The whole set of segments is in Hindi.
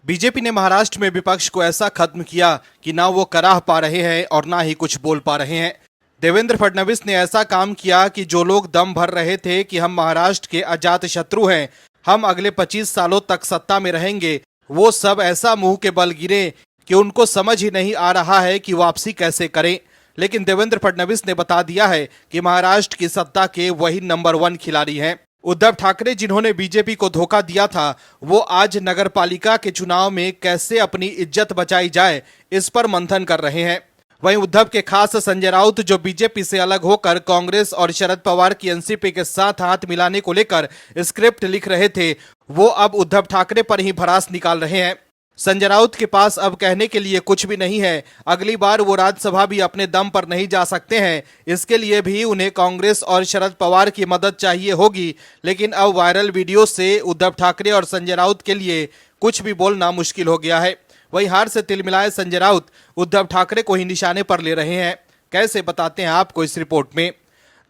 बीजेपी ने महाराष्ट्र में विपक्ष को ऐसा खत्म किया कि ना वो कराह पा रहे हैं और ना ही कुछ बोल पा रहे हैं। देवेंद्र फडणवीस ने ऐसा काम किया कि जो लोग दम भर रहे थे कि हम महाराष्ट्र के अजात शत्रु हैं, हम अगले 25 सालों तक सत्ता में रहेंगे, वो सब ऐसा मुंह के बल गिरे कि उनको समझ ही नहीं आ रहा है कि वापसी कैसे करें। लेकिन देवेंद्र फडणवीस ने बता दिया है कि महाराष्ट्र की सत्ता के वही नंबर 1 खिलाड़ी हैं। उद्धव ठाकरे जिन्होंने बीजेपी को धोखा दिया था, वो आज नगरपालिका के चुनाव में कैसे अपनी इज्जत बचाई जाए, इस पर मंथन कर रहे हैं। वहीं उद्धव के खास संजय राउत, जो बीजेपी से अलग होकर कांग्रेस और शरद पवार की एनसीपी के साथ हाथ मिलाने को लेकर स्क्रिप्ट लिख रहे थे, वो अब उद्धव ठाकरे पर ही भड़ास निकाल रहे हैं। संजय राउत के पास अब कहने के लिए कुछ भी नहीं है। अगली बार वो राज्यसभा भी अपने दम पर नहीं जा सकते हैं। इसके लिए भी उन्हें कांग्रेस और शरद पवार की मदद चाहिए होगी। लेकिन अब वायरल वीडियो से उद्धव ठाकरे और संजय राउत के लिए कुछ भी बोलना मुश्किल हो गया है। वहीं हार से तिलमिलाए संजय राउत उद्धव ठाकरे को ही निशाने पर ले रहे हैं। कैसे, बताते हैं आपको इस रिपोर्ट में।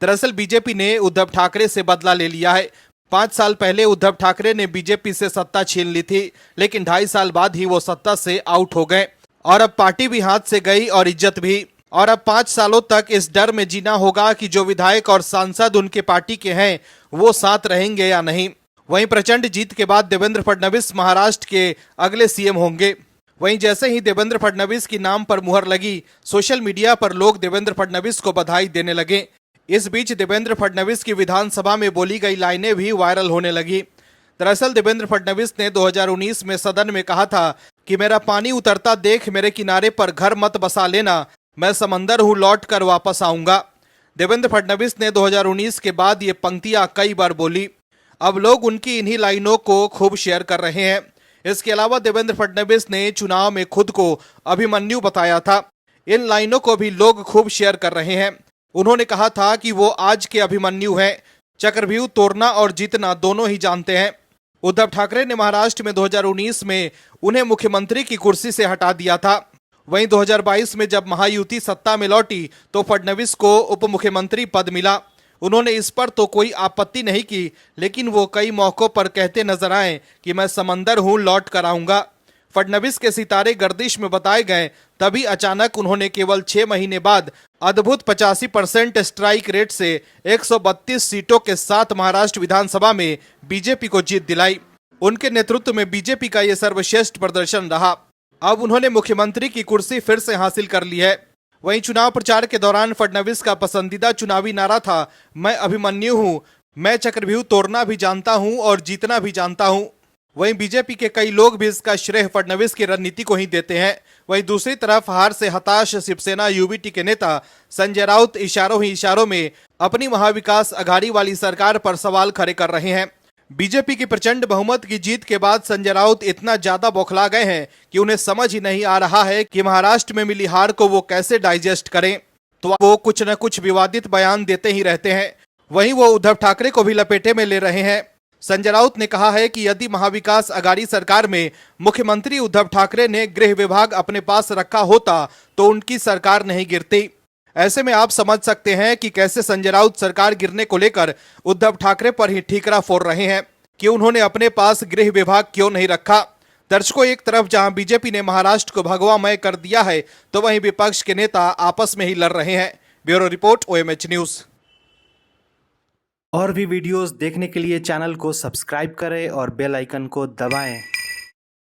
दरअसल बीजेपी ने उद्धव ठाकरे से बदला ले लिया है। 5 साल पहले उद्धव ठाकरे ने बीजेपी से सत्ता छीन ली थी, लेकिन 2.5 साल बाद ही वो सत्ता से आउट हो गए और अब पार्टी भी हाथ से गई और इज्जत भी। और अब 5 सालों तक इस डर में जीना होगा कि जो विधायक और सांसद उनके पार्टी के हैं, वो साथ रहेंगे या नहीं। वहीं प्रचंड जीत के बाद देवेंद्र फडणवीस महाराष्ट्र के अगले सीएम होंगे। वहीं जैसे ही देवेंद्र फडणवीस की नाम पर मुहर लगी, सोशल मीडिया पर लोग देवेंद्र फडणवीस को बधाई देने लगे। इस बीच देवेंद्र फडणवीस की विधानसभा में बोली गई लाइनें भी वायरल होने लगी। दरअसल देवेंद्र फडणवीस ने 2019 में सदन में कहा था कि मेरा पानी उतरता देख मेरे किनारे पर घर मत बसा लेना, मैं समंदर हूं, लौट कर वापस आऊंगा। देवेंद्र फडणवीस ने 2019 के बाद ये पंक्तियां कई बार बोली। अब लोग उनकी इन्हीं लाइनों को खूब शेयर कर रहे हैं। इसके अलावा देवेंद्र फडणवीस ने चुनाव में खुद को अभिमन्यु बताया था। इन लाइनों को भी लोग खूब शेयर कर रहे हैं। उन्होंने कहा था कि वो आज के अभिमन्यु हैं, चक्रव्यूह तोड़ना और जीतना दोनों ही जानते हैं। उद्धव ठाकरे ने महाराष्ट्र में 2019 में उन्हें मुख्यमंत्री की कुर्सी से हटा दिया था। वहीं 2022 में जब महायुति सत्ता में लौटी तो फडणवीस को उप मुख्यमंत्री पद मिला। उन्होंने इस पर तो कोई आपत्ति नहीं की, लेकिन वो कई मौकों पर कहते नजर आए कि मैं समंदर हूं, लौट कर आऊंगा। फडणवीस के सितारे गर्दिश में बताए गए, तभी अचानक उन्होंने केवल 6 महीने बाद अद्भुत 85% स्ट्राइक रेट से 132 सीटों के साथ महाराष्ट्र विधानसभा में बीजेपी को जीत दिलाई। उनके नेतृत्व में बीजेपी का यह सर्वश्रेष्ठ प्रदर्शन रहा। अब उन्होंने मुख्यमंत्री की कुर्सी फिर से हासिल कर ली है। वहीं चुनाव प्रचार के दौरान फडणवीस का पसंदीदा चुनावी नारा था, मैं अभिमन्यु हूं, मैं चक्रव्यूह तोड़ना भी जानता हूं और जीतना भी जानता हूं। वहीं बीजेपी के कई लोग भी इसका श्रेय फडणवीस की रणनीति को ही देते हैं। वहीं दूसरी तरफ हार से हताश शिवसेना यूबीटी के नेता संजय राउत इशारों ही इशारों में अपनी महाविकास अघाड़ी वाली सरकार पर सवाल खड़े कर रहे हैं। बीजेपी की प्रचंड बहुमत की जीत के बाद संजय राउत इतना ज्यादा बौखला गए हैं कि उन्हें समझ ही नहीं आ रहा है कि महाराष्ट्र में मिली हार को वो कैसे डाइजेस्ट करें। तो वो कुछ न कुछ विवादित बयान देते ही रहते हैं। वहीं वो उद्धव ठाकरे को भी लपेटे में ले रहे हैं। संजय राउत ने कहा है कि यदि महाविकास अघाड़ी सरकार में मुख्यमंत्री उद्धव ठाकरे ने गृह विभाग अपने पास रखा होता तो उनकी सरकार नहीं गिरती। ऐसे में आप समझ सकते हैं कि कैसे संजय राउत सरकार गिरने को लेकर उद्धव ठाकरे पर ही ठीकरा फोड़ रहे हैं कि उन्होंने अपने पास गृह विभाग क्यों नहीं रखा। दर्शकों, एक तरफ जहां बीजेपी ने महाराष्ट्र को भगवामय कर दिया है, तो वहीं विपक्ष के नेता आपस में ही लड़ रहे हैं। Bureau report, OMH news. और भी वीडियोस देखने के लिए चैनल को सब्सक्राइब करें और बेल आइकन को दबाएं।